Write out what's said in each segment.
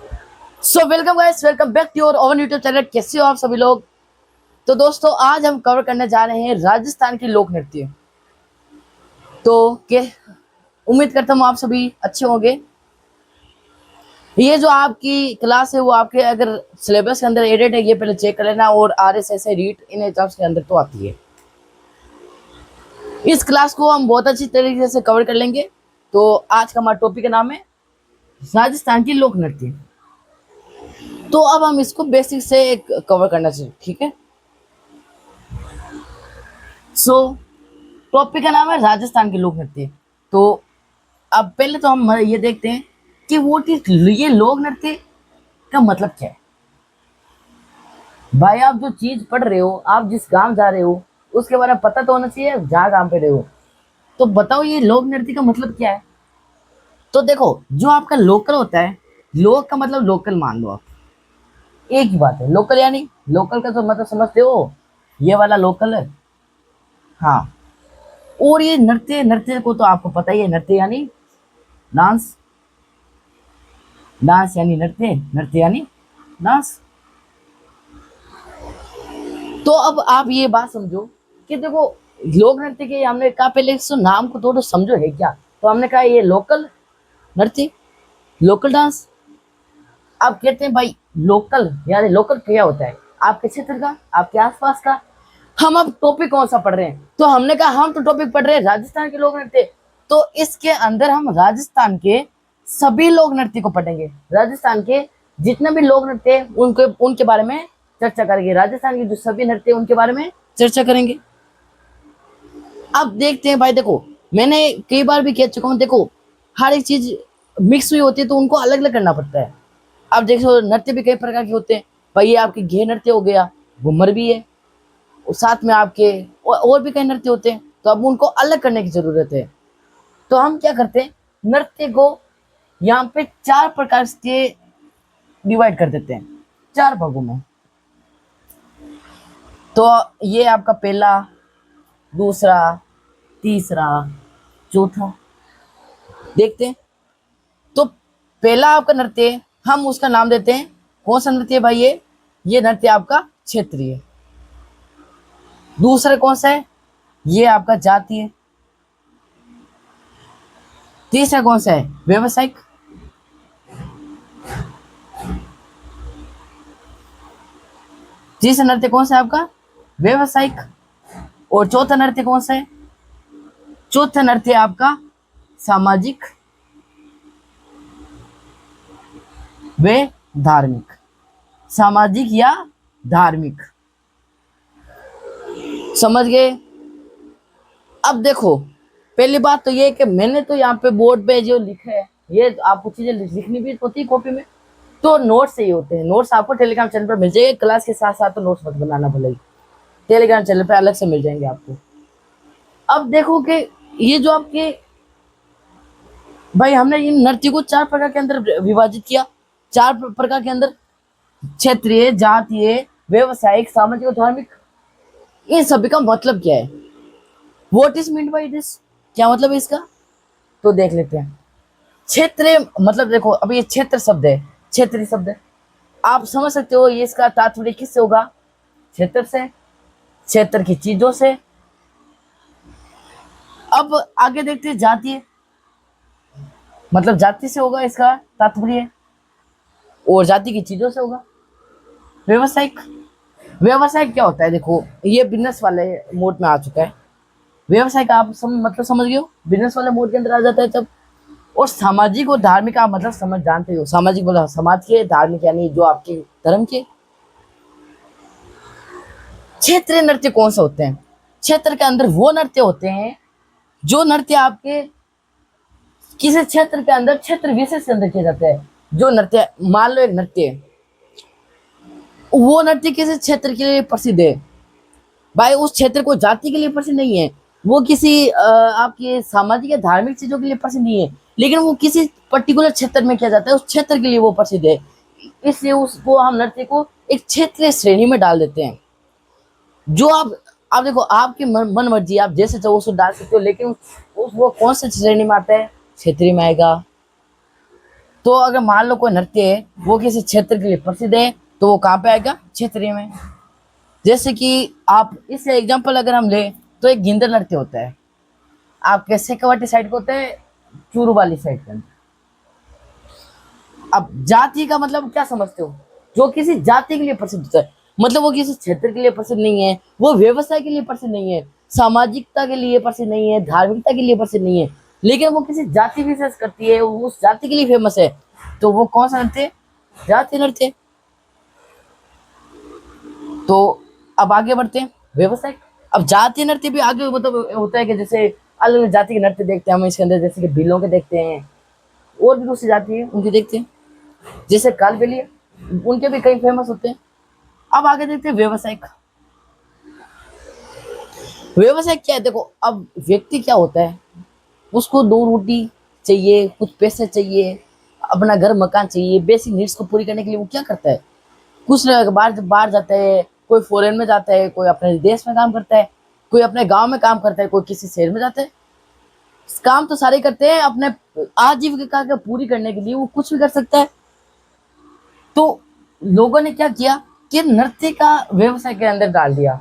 So welcome guys, welcome back to your own YouTube channel. कैसे हो आप सभी लोग। तो दोस्तों, आज हम कवर करने जा रहे हैं राजस्थान की लोक नृत्य। तो के उम्मीद करता हूँ आप सभी अच्छे होंगे। ये जो आपकी क्लास है वो आपके अगर सिलेबस के अंदर एडेड है, ये पहले चेक कर लेना। और RSS रीट इन एग्जाम्स के अंदर तो आती है। इस क्लास को हम बहुत अच्छी तरीके से कवर कर लेंगे। तो आज का हमारा टॉपिक का नाम है राजस्थान की लोक नृत्य। तो अब हम इसको बेसिक से कवर करना चाहिए, ठीक है। सो टॉपिक का नाम है राजस्थान के लोक नृत्य। तो अब पहले तो हम ये देखते हैं कि ये लोक नृत्य का मतलब क्या है। भाई, आप जो चीज पढ़ रहे हो, आप जिस गांव जा रहे हो, उसके बारे में पता तो होना चाहिए जहाँ गांव पे रहे हो। तो बताओ ये लोक नृत्य का मतलब क्या है। तो देखो, जो आपका लोकल होता है, लोक का मतलब लोकल मान लो आप। एक ही बात है, लोकल यानी लोकल का तो मतलब समझते हो, ये वाला लोकल है। हाँ। और ये नृत्य, नृत्य को तो आपको पता ही है, नृत्य यानी डांस, डांस यानी नृत्य, नृत्य यानी डांस। तो अब आप ये बात समझो कि देखो, लोक नृत्य के हमने कहा पहले इसको नाम को थोड़ा समझो है क्या। तो हमने कहा ये लोकल नृत्य, लोकल डांस। आप कहते हैं भाई लोकल यानी लोकल क्या होता है, आपके क्षेत्र का, आपके आसपास का। हम अब टॉपिक कौन सा पढ़ रहे हैं, तो हमने कहा हम तो टॉपिक पढ़ रहे हैं राजस्थान के लोक नृत्य। तो इसके अंदर हम राजस्थान के सभी लोक नृत्य को पढ़ेंगे। राजस्थान के जितने भी लोक नृत्य हैं, उनके बारे में चर्चा करेंगे। राजस्थान के जो सभी नृत्य हैं, उनके बारे में चर्चा करेंगे। अब देखते हैं भाई, देखो मैंने कई बार भी कह चुका हूँ, देखो हर एक चीज मिक्स हुई होती है तो उनको अलग अलग करना पड़ता है। अब देखो, नृत्य भी कई प्रकार के होते हैं भाई। ये आपके घेर नृत्य हो गया, घूमर भी है, और साथ में आपके और भी कई नृत्य होते हैं। तो अब उनको अलग करने की जरूरत है। तो हम क्या करते हैं, नृत्य को यहाँ पे 4 प्रकार के डिवाइड कर देते हैं, 4 भागों में। तो ये आपका पहला, दूसरा, तीसरा, चौथा, देखते हैं। तो पहला आपका नृत्य, हम उसका नाम देते हैं, कौन सा नृत्य है भाई, ये नृत्य आपका क्षेत्रीय। दूसरा कौन सा है, ये आपका जातीय। तीसरा कौन सा है, व्यवसायिक। तीसरा नृत्य कौन सा है आपका, व्यवसायिक। और चौथा नृत्य कौन सा है, चौथा नृत्य आपका सामाजिक व धार्मिक। सामाजिक या धार्मिक, समझ गए। अब देखो, पहली बात तो ये कि मैंने तो यहाँ पे बोर्ड पे जो लिखा है, ये आपको चीजें लिखनी भी होती है कॉपी में। तो नोट्स सही होते हैं, नोट्स आपको टेलीग्राम चैनल पर मिल जाएंगे। क्लास के साथ साथ तो नोट्स मत बनाना भले, टेलीग्राम चैनल पे अलग से मिल जाएंगे आपको। अब देखो कि ये जो आपके भाई, हमने इन नृत्य को 4 प्रकार के अंदर विभाजित किया। 4 प्रकार के अंदर, क्षेत्रीय, जातीय, व्यवसायिक, सामाजिक और धार्मिक। इन सभी का मतलब क्या है, what is mean by this, क्या मतलब है इसका। तो देख लेते हैं। क्षेत्र मतलब देखो, अब ये क्षेत्र शब्द है, क्षेत्रीय शब्द है, आप समझ सकते हो ये इसका तात्पर्य किससे होगा, क्षेत्र से, क्षेत्र की चीजों से। अब आगे देखते हैं, जातीय मतलब जाति से होगा इसका तात्पर्य, और जाति की चीजों से होगा। व्यवसायिक, व्यवसायिक क्या होता है, देखो ये बिजनेस वाले मोड में आ चुका है। व्यवसाय का आप मतलब समझ गए हो, बिजनेस वाले मोड के अंदर आ जाता है तब। और सामाजिक और धार्मिक आप मतलब समझ जानते हो, सामाजिक मतलब समाज के, धार्मिक यानी जो आपके धर्म के। क्षेत्रीय नृत्य कौन से होते हैं, क्षेत्र के अंदर वो नृत्य होते हैं जो नृत्य आपके किसी क्षेत्र के अंदर, क्षेत्र विशेष के अंदर किया जाता है। जो नृत्य, मान लो एक नृत्य है, वो नृत्य किसी क्षेत्र के लिए प्रसिद्ध है भाई, उस क्षेत्र को जाति के लिए प्रसिद्ध नहीं है, वो किसी आपके सामाजिक या धार्मिक चीजों के लिए प्रसिद्ध नहीं है, लेकिन वो किसी पर्टिकुलर क्षेत्र में किया जाता है, उस क्षेत्र के लिए वो प्रसिद्ध है। इसलिए उसको हम नृत्य को एक क्षेत्रीय श्रेणी में डाल देते हैं। जो आप देखो, आपकी मन मर्जी, आप जैसे चाहो उसको डाल सकते हो, लेकिन वो कौन से श्रेणी में आता है, क्षेत्रीय में आएगा। तो अगर मान लो कोई नृत्य है वो किसी क्षेत्र के लिए प्रसिद्ध है, तो वो कहाँ पे आएगा? क्षेत्रीय में। जैसे कि आप इस एग्जांपल अगर हम ले, तो एक गिंदर नृत्य होता है आपके शेखावाटी साइड को होता है, चूरू वाली साइड के अंदर। अब जाति का मतलब क्या समझते हो? जो किसी जाति के लिए प्रसिद्ध होता है, मतलब वो किसी क्षेत्र के लिए प्रसिद्ध नहीं है, वो व्यवसाय के लिए प्रसिद्ध नहीं है, सामाजिकता के लिए प्रसिद्ध नहीं है, धार्मिकता के लिए प्रसिद्ध नहीं है, लेकिन वो किसी जाति विशेष करती है, वो उस जाति के लिए फेमस है, तो वो कौन सा नृत्य? जाति नृत्य। तो अब आगे बढ़ते हैं व्यवसाय। अब जातीय नृत्य भी आगे मतलब होता है कि जैसे अलग अलग जाति के नृत्य देखते हैं हम इसके अंदर, जैसे कि भीलों के देखते हैं, और भी दूसरी जाति है उनके देखते हैं, जैसे कालबेलिया, उनके भी कई फेमस होते हैं। अब आगे देखते हैं व्यवसायिक। व्यवसाय क्या है? देखो, अब व्यक्ति क्या होता है, उसको दो रोटी चाहिए, कुछ पैसे चाहिए, अपना घर मकान चाहिए, बेसिक नीड्स को पूरी करने के लिए वो क्या करता है? कुछ ना बाहर बाहर जाता है, कोई फॉरेन में जाता है, कोई अपने देश में काम करता है, कोई अपने गांव में काम करता है, कोई किसी शहर में जाता है। काम तो सारे करते हैं, अपने आजीविका को पूरी करने के लिए वो कुछ भी कर सकता है। तो लोगों ने क्या किया कि नृत्य का व्यवसाय के अंदर डाल दिया।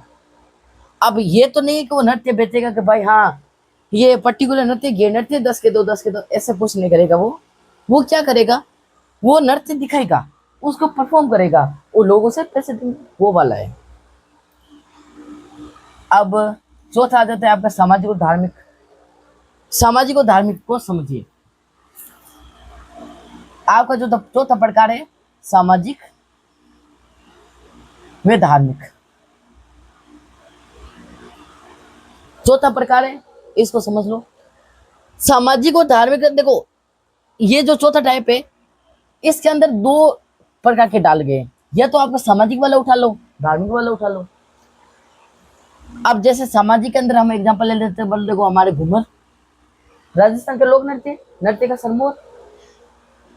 अब ये तो नहीं कि वो नृत्य बेचेगा कि भाई हाँ ये पर्टिकुलर नृत्य, ये नृत्य 10 के दो 10 के दो, ऐसा कुछ नहीं करेगा। वो क्या करेगा? वो नृत्य दिखाएगा, उसको परफॉर्म करेगा, वो लोगों से पैसे देंगे, वो वाला है। अब चौथा आ जाता है आपका सामाजिक और धार्मिक। सामाजिक और धार्मिक को समझिए। आपका जो चौथा प्रकार है सामाजिक व धार्मिक, चौथा प्रकार है, इसको समझ लो। सामाजिक और धार्मिक, देखो ये जो चौथा टाइप है इसके अंदर दो प्रकार के डाल गए, या तो आपका सामाजिक वाला उठा लो, धार्मिक वाला उठा लो। अब जैसे सामाजिक के अंदर हम एग्जांपल ले लेते हैं, बोल देखो हमारे घूमर, राजस्थान के लोक नृत्य, नृत्य का सरमोर।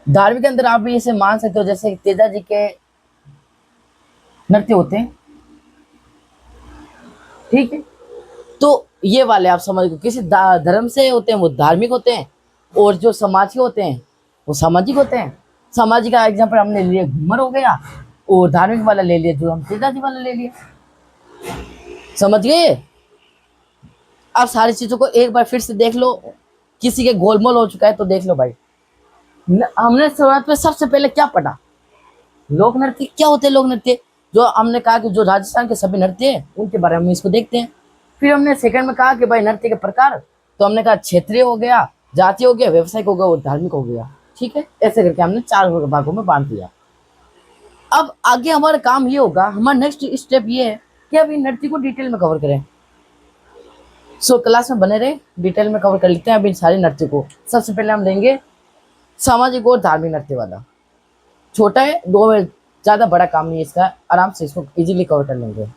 धार्मिक के अंदर आप भी इसे मान सकते हो, जैसे तेजा जी के नृत्य होते हैं, ठीक है। तो ये वाले आप समझ लो, किसी धर्म से होते हैं वो धार्मिक होते हैं, और जो समाज के होते हैं वो सामाजिक होते हैं। सामाजिक का एग्जांपल हमने लिया घूमर हो गया, और धार्मिक वाला ले लिया जो हम तेजा जी वाला ले लिया। समझ गए? अब सारी चीजों को एक बार फिर से देख लो, किसी के गोलमोल हो चुका है तो देख लो भाई। हमने शुरुआत में सबसे पहले क्या पढ़ा? लोक नृत्य क्या होते हैं। लोक नृत्य जो हमने कहा कि जो राजस्थान के सभी नृत्य हैं उनके बारे में इसको देखते हैं। फिर हमने सेकंड में कहा कि भाई नृत्य के प्रकार, तो हमने कहा क्षेत्रीय हो गया, जातीय हो गया, व्यवसायिक हो गया और धार्मिक हो गया। ठीक है, ऐसे करके हमने 4 भागों में बांट दिया। अब आगे हमारा काम ये होगा, हमारा नेक्स्ट स्टेप ये है कि अब इन नृत्य को डिटेल में कवर करें। सो क्लास में बने रहे, डिटेल में कवर कर लेते हैं अभी सारे नृत्य को। सबसे पहले हम लेंगे सामाजिक और धार्मिक नृत्य वाला। छोटा है, 2 में ज़्यादा बड़ा काम नहीं है इसका, आराम से इसको इजीली कवर कर लेंगे।